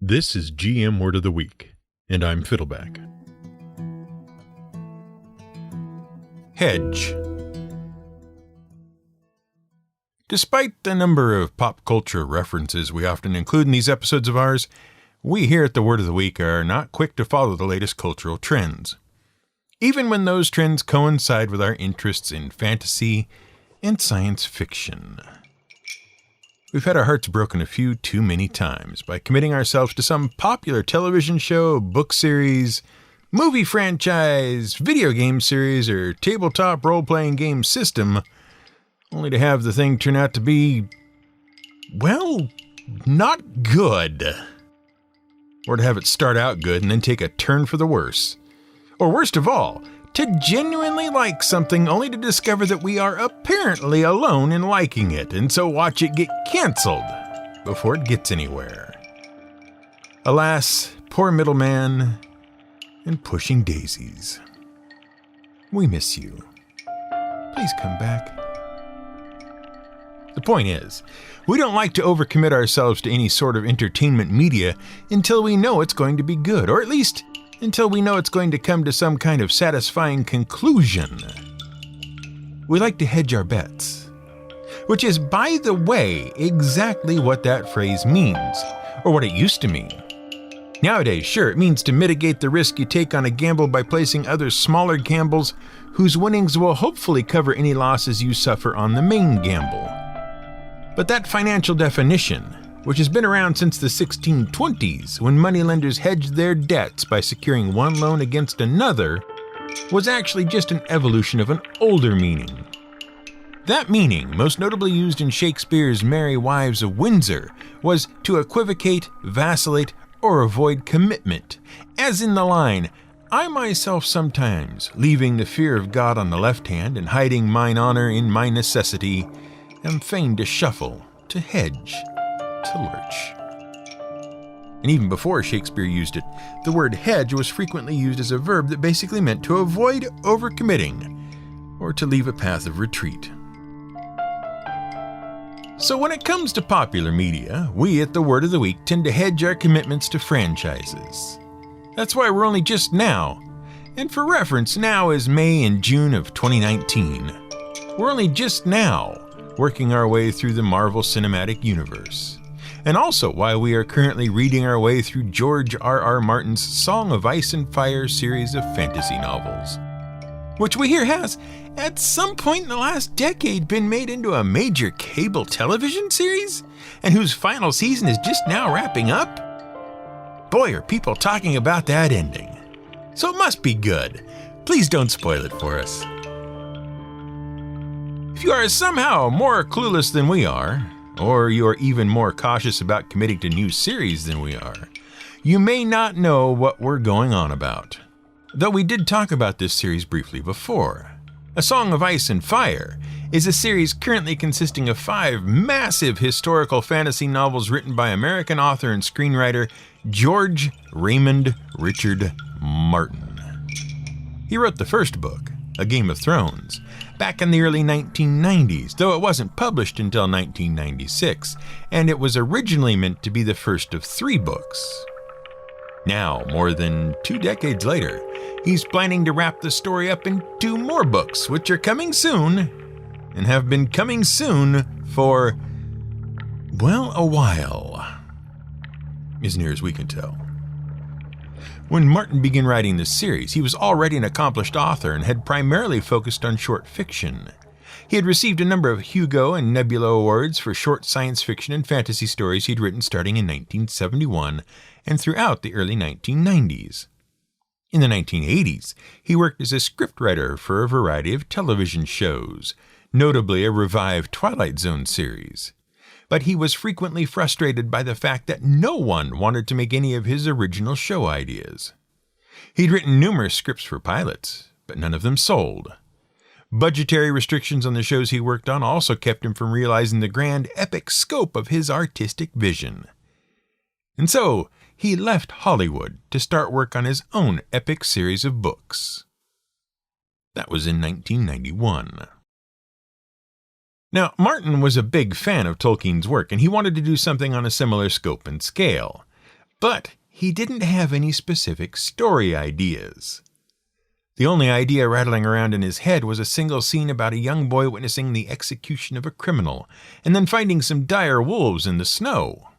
This is GM Word of the Week, and I'm Fiddleback. Hedge. Despite the number of pop culture references we often include in these episodes of ours, we here at the Word of the Week are not quick to follow the latest cultural trends, even when those trends coincide with our interests in fantasy and science fiction. We've had our hearts broken a few too many times by committing ourselves to some popular television show, book series, movie franchise, video game series, or tabletop role-playing game system, only to have the thing turn out to be, well, not good. Or to have it start out good and then take a turn for the worse. Or worst of all, to genuinely like something only to discover that we are apparently alone in liking it, and so watch it get canceled before it gets anywhere. Alas, poor middleman and pushing daisies. We miss you. Please come back. The point is, we don't like to overcommit ourselves to any sort of entertainment media until we know it's going to be good, or at least until we know it's going to come to some kind of satisfying conclusion. We like to hedge our bets, which is, by the way, exactly what that phrase means, or what it used to mean. Nowadays, sure, it means to mitigate the risk you take on a gamble by placing other smaller gambles whose winnings will hopefully cover any losses you suffer on the main gamble. But that financial definition, which has been around since the 1620s, when moneylenders hedged their debts by securing one loan against another, was actually just an evolution of an older meaning. That meaning, most notably used in Shakespeare's Merry Wives of Windsor, was to equivocate, vacillate, or avoid commitment, as in the line, "I myself sometimes, leaving the fear of God on the left hand and hiding mine honor in my necessity, am fain to shuffle, to hedge, to lurch." And even before Shakespeare used it, the word hedge was frequently used as a verb that basically meant to avoid overcommitting, or to leave a path of retreat. So when it comes to popular media, we at the Word of the Week tend to hedge our commitments to franchises. That's why we're only just now, and for reference, now is May and June of 2019. We're only just now working our way through the Marvel Cinematic Universe, and also why we are currently reading our way through George R.R. Martin's Song of Ice and Fire series of fantasy novels, which we hear has, at some point in the last decade, been made into a major cable television series, and whose final season is just now wrapping up. Boy, are people talking about that ending. So it must be good. Please don't spoil it for us. If you are somehow more clueless than we are, or you are even more cautious about committing to new series than we are, you may not know what we're going on about. Though we did talk about this series briefly before. A Song of Ice and Fire is a series currently consisting of 5 massive historical fantasy novels written by American author and screenwriter George Raymond Richard Martin. He wrote the first book, A Game of Thrones, back in the early 1990s, though it wasn't published until 1996, and it was originally meant to be the first of 3 books. Now, more than 2 decades later, he's planning to wrap the story up in 2 more books, which are coming soon, and have been coming soon for, well, a while, as near as we can tell. When Martin began writing this series, he was already an accomplished author and had primarily focused on short fiction. He had received a number of Hugo and Nebula Awards for short science fiction and fantasy stories he'd written starting in 1971 and throughout the early 1990s. In the 1980s, he worked as a scriptwriter for a variety of television shows, notably a revived Twilight Zone series. But he was frequently frustrated by the fact that no one wanted to make any of his original show ideas. He'd written numerous scripts for pilots, but none of them sold. Budgetary restrictions on the shows he worked on also kept him from realizing the grand, epic scope of his artistic vision. And so, he left Hollywood to start work on his own epic series of books. That was in 1991. Now, Martin was a big fan of Tolkien's work, and he wanted to do something on a similar scope and scale. But he didn't have any specific story ideas. The only idea rattling around in his head was a single scene about a young boy witnessing the execution of a criminal, and then finding some dire wolves in the snow.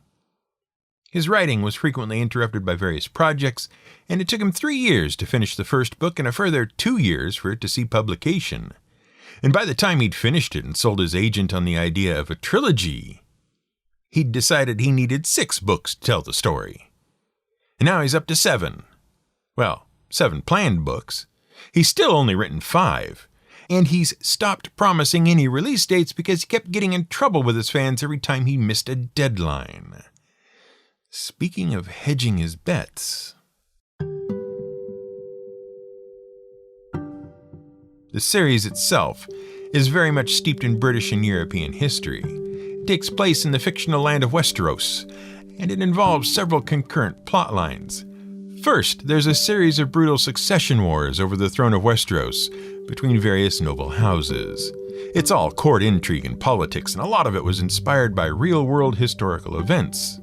His writing was frequently interrupted by various projects, and it took him 3 years to finish the first book and a further 2 years for it to see publication. And by the time he'd finished it and sold his agent on the idea of a trilogy, he'd decided he needed 6 books to tell the story. And now he's up to 7. Well, 7 planned books. He's still only written 5, and he's stopped promising any release dates because he kept getting in trouble with his fans every time he missed a deadline. Speaking of hedging his bets, the series itself is very much steeped in British and European history. It takes place in the fictional land of Westeros, and it involves several concurrent plot lines. First, there's a series of brutal succession wars over the throne of Westeros between various noble houses. It's all court intrigue and politics, and a lot of it was inspired by real-world historical events.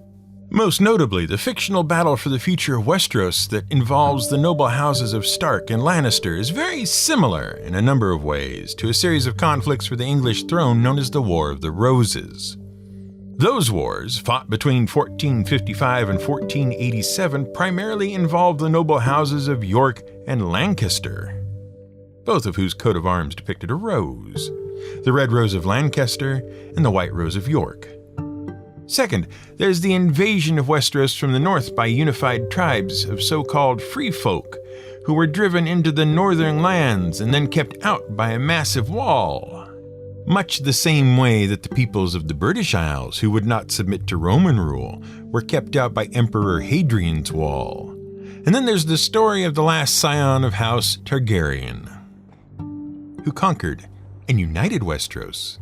Most notably, the fictional battle for the future of Westeros that involves the noble houses of Stark and Lannister is very similar in a number of ways to a series of conflicts for the English throne known as the War of the Roses. Those wars, fought between 1455 and 1487, primarily involved the noble houses of York and Lancaster, both of whose coat of arms depicted a rose, the red rose of Lancaster and the white rose of York. Second, there's the invasion of Westeros from the north by unified tribes of so-called free folk who were driven into the northern lands and then kept out by a massive wall. Much the same way that the peoples of the British Isles, who would not submit to Roman rule, were kept out by Emperor Hadrian's Wall. And then there's the story of the last scion of House Targaryen, who conquered and united Westeros,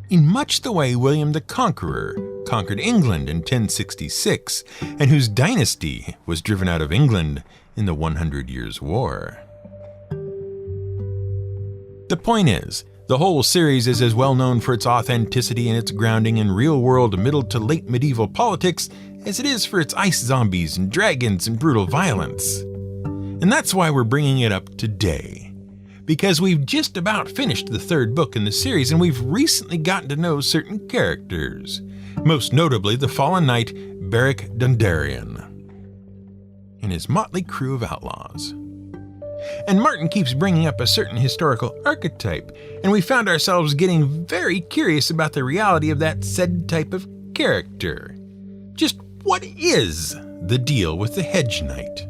in much the way William the Conqueror conquered England in 1066, and whose dynasty was driven out of England in the 100 Years' War. The point is, the whole series is as well known for its authenticity and its grounding in real-world middle to late medieval politics as it is for its ice zombies and dragons and brutal violence. And that's why we're bringing it up today. Because we've just about finished the 3rd book in the series, and we've recently gotten to know certain characters, most notably the fallen knight Beric Dondarrion and his motley crew of outlaws. And Martin keeps bringing up a certain historical archetype, and we found ourselves getting very curious about the reality of that said type of character. Just what is the deal with the Hedge Knight?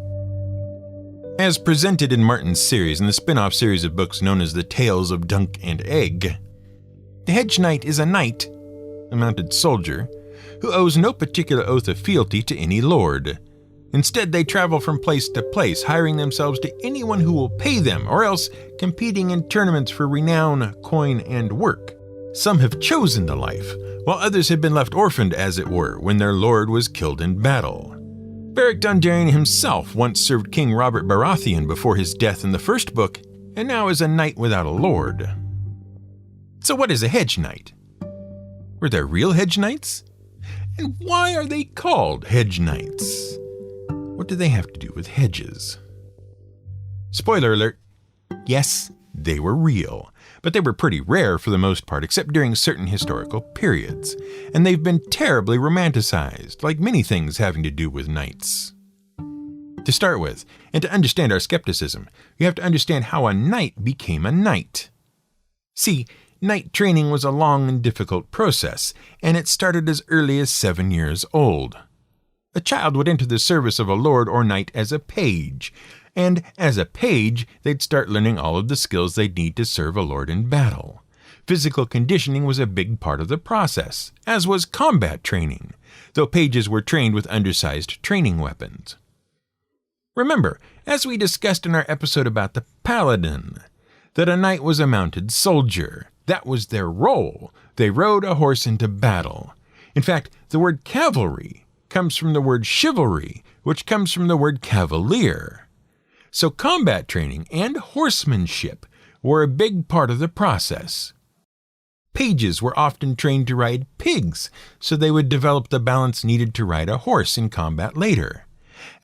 As presented in Martin's series and the spin-off series of books known as the Tales of Dunk and Egg, the Hedge Knight is a knight, a mounted soldier, who owes no particular oath of fealty to any lord. Instead, they travel from place to place, hiring themselves to anyone who will pay them, or else competing in tournaments for renown, coin, and work. Some have chosen the life, while others have been left orphaned, as it were, when their lord was killed in battle. Beric Dondarrion himself once served King Robert Baratheon before his death in the first book, and now is a knight without a lord. So what is a hedge knight? Were there real hedge knights? And why are they called hedge knights? What do they have to do with hedges? Spoiler alert, yes, they were real, but they were pretty rare for the most part, except during certain historical periods, and they've been terribly romanticized, like many things having to do with knights. To start with, and to understand our skepticism, you have to understand how a knight became a knight. See, knight training was a long and difficult process, and it started as early as 7 years old. A child would enter the service of a lord or knight as a page, and as a page, they'd start learning all of the skills they'd need to serve a lord in battle. Physical conditioning was a big part of the process, as was combat training, though pages were trained with undersized training weapons. Remember, as we discussed in our episode about the paladin, that a knight was a mounted soldier. That was their role. They rode a horse into battle. In fact, the word cavalry comes from the word chivalry, which comes from the word cavalier. So combat training and horsemanship were a big part of the process. Pages were often trained to ride pigs, so they would develop the balance needed to ride a horse in combat later.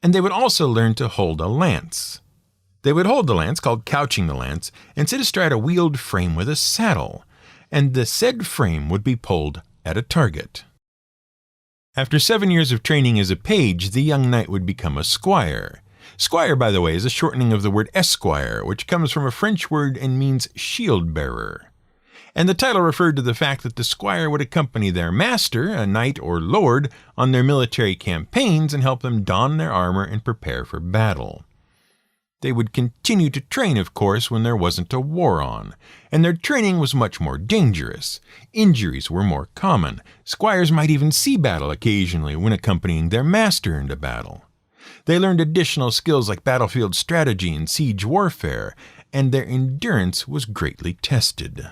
And they would also learn to hold a lance. They would hold the lance, called couching the lance, and sit astride a wheeled frame with a saddle, and the said frame would be pulled at a target. After 7 years of training as a page, the young knight would become a squire. Squire, by the way, is a shortening of the word esquire, which comes from a French word and means shield bearer. And the title referred to the fact that the squire would accompany their master, a knight or lord, on their military campaigns and help them don their armor and prepare for battle. They would continue to train, of course, when there wasn't a war on, and their training was much more dangerous. Injuries were more common. Squires might even see battle occasionally when accompanying their master into battle. They learned additional skills like battlefield strategy and siege warfare, and their endurance was greatly tested.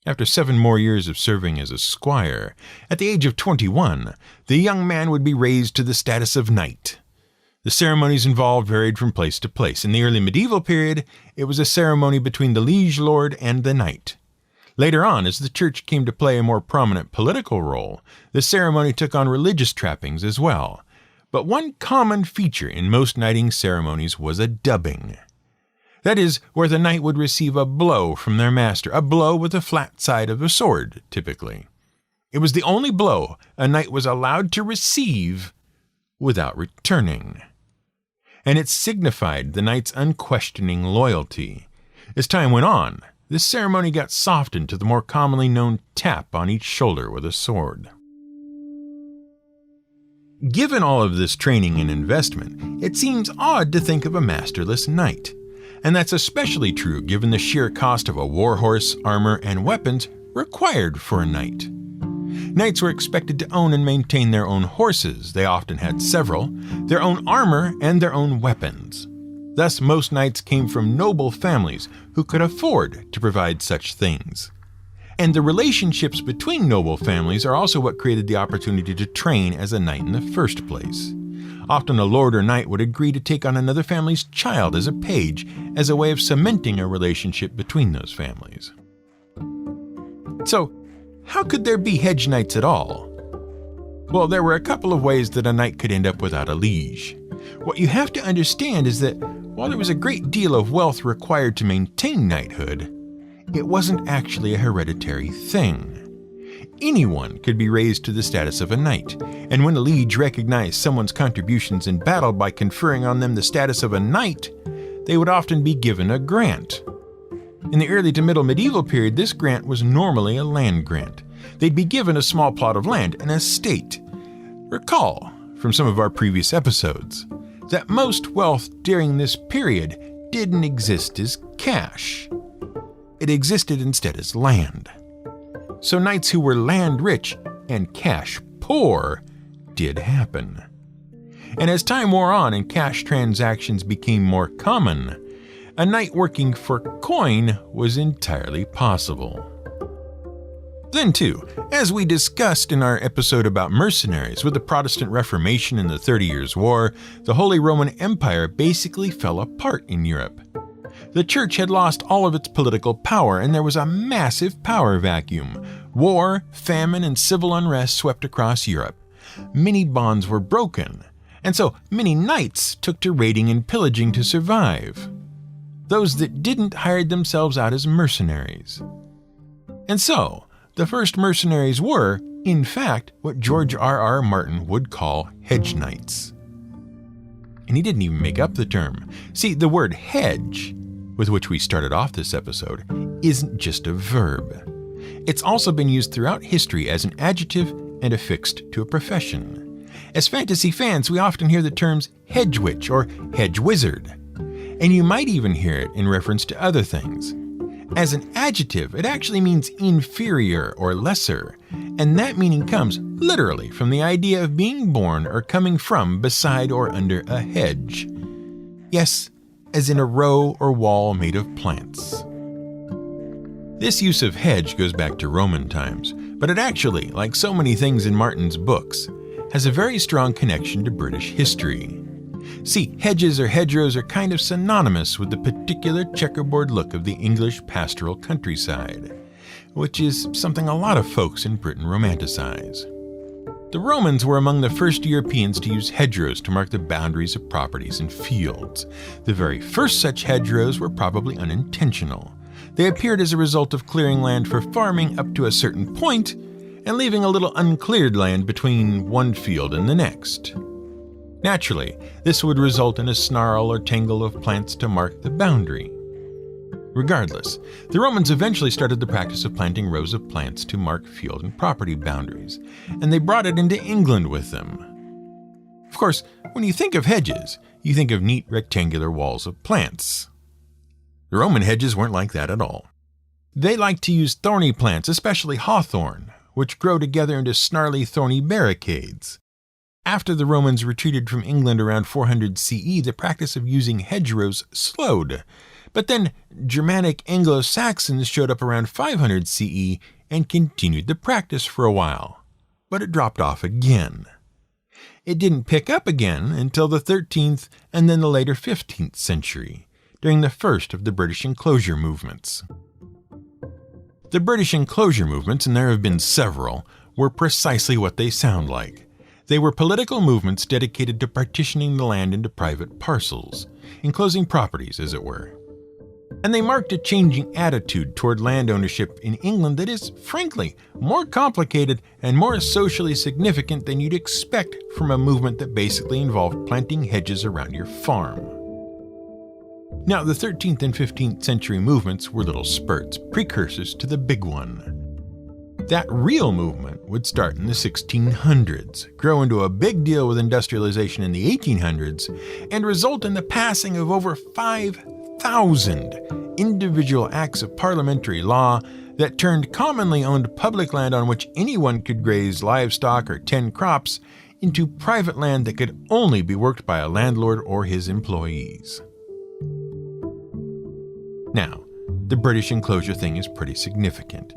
After 7 more years of serving as a squire, at the age of 21, the young man would be raised to the status of knight. The ceremonies involved varied from place to place. In the early medieval period, it was a ceremony between the liege lord and the knight. Later on, as the church came to play a more prominent political role, the ceremony took on religious trappings as well. But one common feature in most knighting ceremonies was a dubbing. That is, where the knight would receive a blow from their master, a blow with the flat side of a sword, typically. It was the only blow a knight was allowed to receive without returning. And it signified the knight's unquestioning loyalty. As time went on, this ceremony got softened to the more commonly known tap on each shoulder with a sword. Given all of this training and investment, it seems odd to think of a masterless knight. And that's especially true given the sheer cost of a war horse, armor, and weapons required for a knight. Knights were expected to own and maintain their own horses, they often had several, their own armor, and their own weapons. Thus, most knights came from noble families who could afford to provide such things. And the relationships between noble families are also what created the opportunity to train as a knight in the first place. Often a lord or knight would agree to take on another family's child as a page, as a way of cementing a relationship between those families. So, how could there be hedge knights at all? Well, there were a couple of ways that a knight could end up without a liege. What you have to understand is that while there was a great deal of wealth required to maintain knighthood, it wasn't actually a hereditary thing. Anyone could be raised to the status of a knight, and when a liege recognized someone's contributions in battle by conferring on them the status of a knight, they would often be given a grant. In the early to middle medieval period, this grant was normally a land grant. They'd be given a small plot of land, an estate. Recall, from some of our previous episodes, that most wealth during this period didn't exist as cash. It existed instead as land. So knights who were land rich and cash poor did happen. And as time wore on and cash transactions became more common, a knight working for coin was entirely possible. Then too, as we discussed in our episode about mercenaries, with the Protestant Reformation and the 30 Years' War, the Holy Roman Empire basically fell apart in Europe. The church had lost all of its political power, and there was a massive power vacuum. War, famine, and civil unrest swept across Europe. Many bonds were broken, and so many knights took to raiding and pillaging to survive. Those that didn't hired themselves out as mercenaries. And so, the first mercenaries were, in fact, what George R.R. Martin would call hedge knights. And he didn't even make up the term. See, the word hedge, with which we started off this episode, isn't just a verb. It's also been used throughout history as an adjective and affixed to a profession. As fantasy fans, we often hear the terms hedge witch or hedge wizard. And you might even hear it in reference to other things. As an adjective, it actually means inferior or lesser, and that meaning comes literally from the idea of being born or coming from beside or under a hedge. Yes, as in a row or wall made of plants. This use of hedge goes back to Roman times, but it actually, like so many things in Martin's books, has a very strong connection to British history. See, hedges or hedgerows are kind of synonymous with the particular checkerboard look of the English pastoral countryside. which is something a lot of folks in Britain romanticize. The Romans were among the first Europeans to use hedgerows to mark the boundaries of properties and fields. The very first such hedgerows were probably unintentional. They appeared as a result of clearing land for farming up to a certain point and leaving a little uncleared land between one field and the next. Naturally, this would result in a snarl or tangle of plants to mark the boundary. Regardless, the Romans eventually started the practice of planting rows of plants to mark field and property boundaries, and they brought it into England with them. Of course, when you think of hedges, you think of neat rectangular walls of plants. The Roman hedges weren't like that at all. They liked to use thorny plants, especially hawthorn, which grow together into snarly thorny barricades. After the Romans retreated from England around 400 CE, the practice of using hedgerows slowed. But then Germanic Anglo-Saxons showed up around 500 CE and continued the practice for a while. But it dropped off again. It didn't pick up again until the 13th and then the later 15th century, during the first of the British enclosure movements. The British enclosure movements, and there have been several, were precisely what they sound like. They were political movements dedicated to partitioning the land into private parcels, enclosing properties, as it were. And they marked a changing attitude toward land ownership in England that is, frankly, more complicated and more socially significant than you'd expect from a movement that basically involved planting hedges around your farm. Now, the 13th and 15th century movements were little spurts, precursors to the big one. That real movement would start in the 1600s, grow into a big deal with industrialization in the 1800s, and result in the passing of over 5,000 individual acts of parliamentary law that turned commonly owned public land on which anyone could graze livestock or tend crops into private land that could only be worked by a landlord or his employees. Now, the British enclosure thing is pretty significant,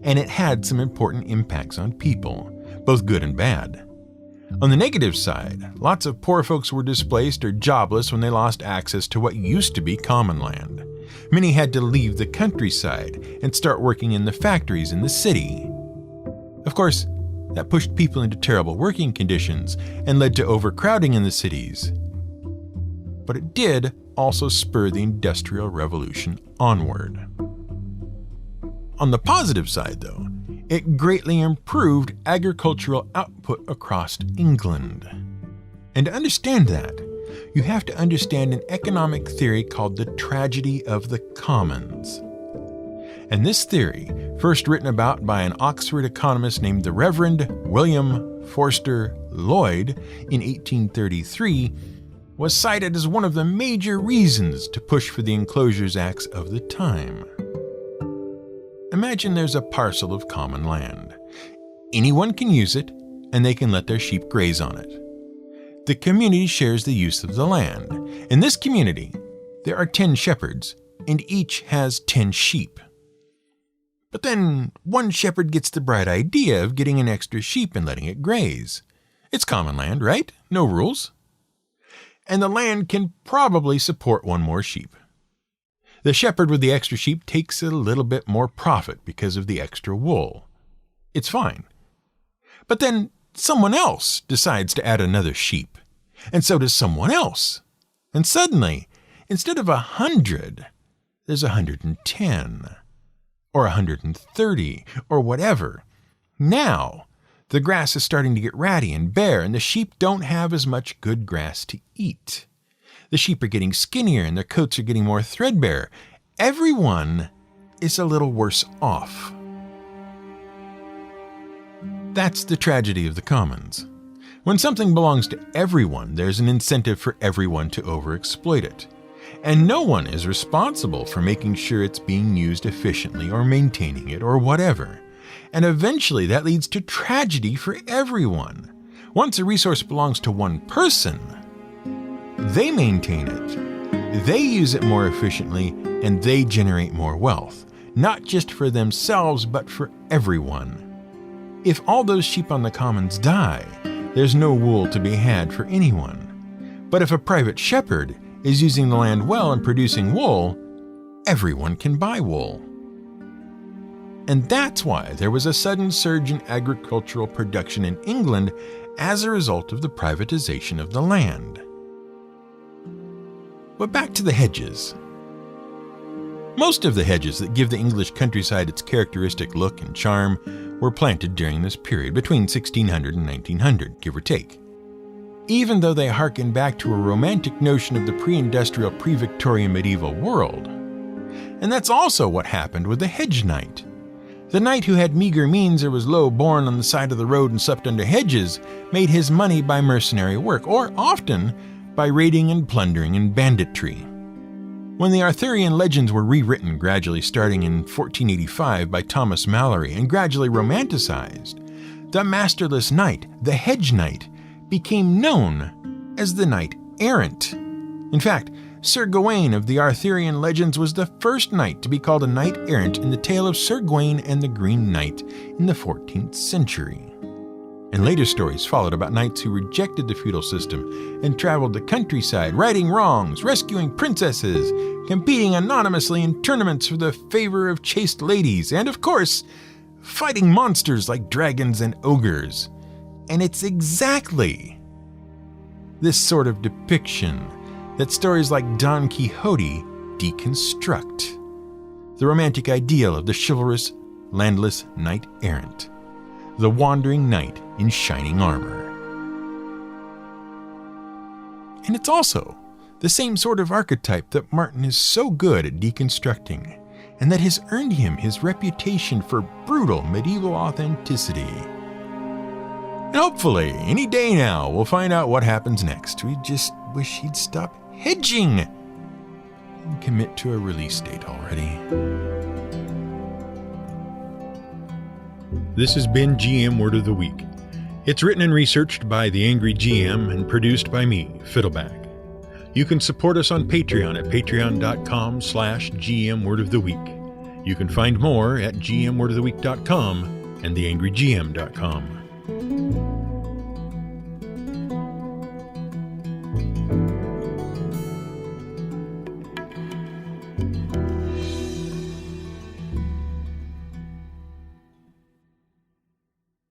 and it had some important impacts on people, both good and bad. On the negative side, lots of poor folks were displaced or jobless when they lost access to what used to be common land. Many had to leave the countryside and start working in the factories in the city. Of course, that pushed people into terrible working conditions and led to overcrowding in the cities. But it did also spur the Industrial Revolution onward. On the positive side, though, it greatly improved agricultural output across England. And to understand that, you have to understand an economic theory called the tragedy of the commons. And this theory, first written about by an Oxford economist named the Reverend William Forster Lloyd in 1833, was cited as one of the major reasons to push for the Enclosures Acts of the time. Imagine there's a parcel of common land. Anyone can use it, and they can let their sheep graze on it. The community shares the use of the land. In this community, there are 10 shepherds, and each has 10 sheep. But then one shepherd gets the bright idea of getting an extra sheep and letting it graze. It's common land, right? No rules. And the land can probably support one more sheep. The shepherd with the extra sheep takes a little bit more profit because of the extra wool. It's fine. But then someone else decides to add another sheep, and so does someone else. And suddenly, instead of 100, there's 110, or 130, or whatever. Now, the grass is starting to get ratty and bare, and the sheep don't have as much good grass to eat. The sheep are getting skinnier, and their coats are getting more threadbare. Everyone is a little worse off. That's the tragedy of the commons. When something belongs to everyone, there's an incentive for everyone to overexploit it. And no one is responsible for making sure it's being used efficiently or maintaining it or whatever. And eventually that leads to tragedy for everyone. Once a resource belongs to one person, they maintain it, they use it more efficiently, and they generate more wealth, not just for themselves, but for everyone. If all those sheep on the commons die, there's no wool to be had for anyone. But if a private shepherd is using the land well and producing wool, everyone can buy wool. And that's why there was a sudden surge in agricultural production in England as a result of the privatization of the land. But back to the hedges. Most of the hedges that give the English countryside its characteristic look and charm were planted during this period, between 1600 and 1900, give or take. Even though they harken back to a romantic notion of the pre-industrial, pre-Victorian medieval world. And that's also what happened with the hedge knight. The knight who had meager means or was low born on the side of the road and slept under hedges made his money by mercenary work, or often by raiding and plundering and banditry. When the Arthurian legends were rewritten, gradually starting in 1485 by Thomas Malory and gradually romanticized, the masterless knight, the hedge knight, became known as the knight errant. In fact, Sir Gawain of the Arthurian legends was the first knight to be called a knight errant in the tale of Sir Gawain and the Green Knight in the 14th century. And later stories followed about knights who rejected the feudal system and traveled the countryside, righting wrongs, rescuing princesses, competing anonymously in tournaments for the favor of chaste ladies, and of course, fighting monsters like dragons and ogres. And it's exactly this sort of depiction that stories like Don Quixote deconstruct. The romantic ideal of the chivalrous, landless knight-errant. The wandering knight in shining armor. And it's also the same sort of archetype that Martin is so good at deconstructing, and that has earned him his reputation for brutal medieval authenticity. And hopefully, any day now, we'll find out what happens next. We just wish he'd stop hedging and commit to a release date already. This has been GM Word of the Week. It's written and researched by The Angry GM and produced by me, Fiddleback. You can support us on Patreon at patreon.com/GM Word of the Week. You can find more at gmwordoftheweek.com and theangrygm.com.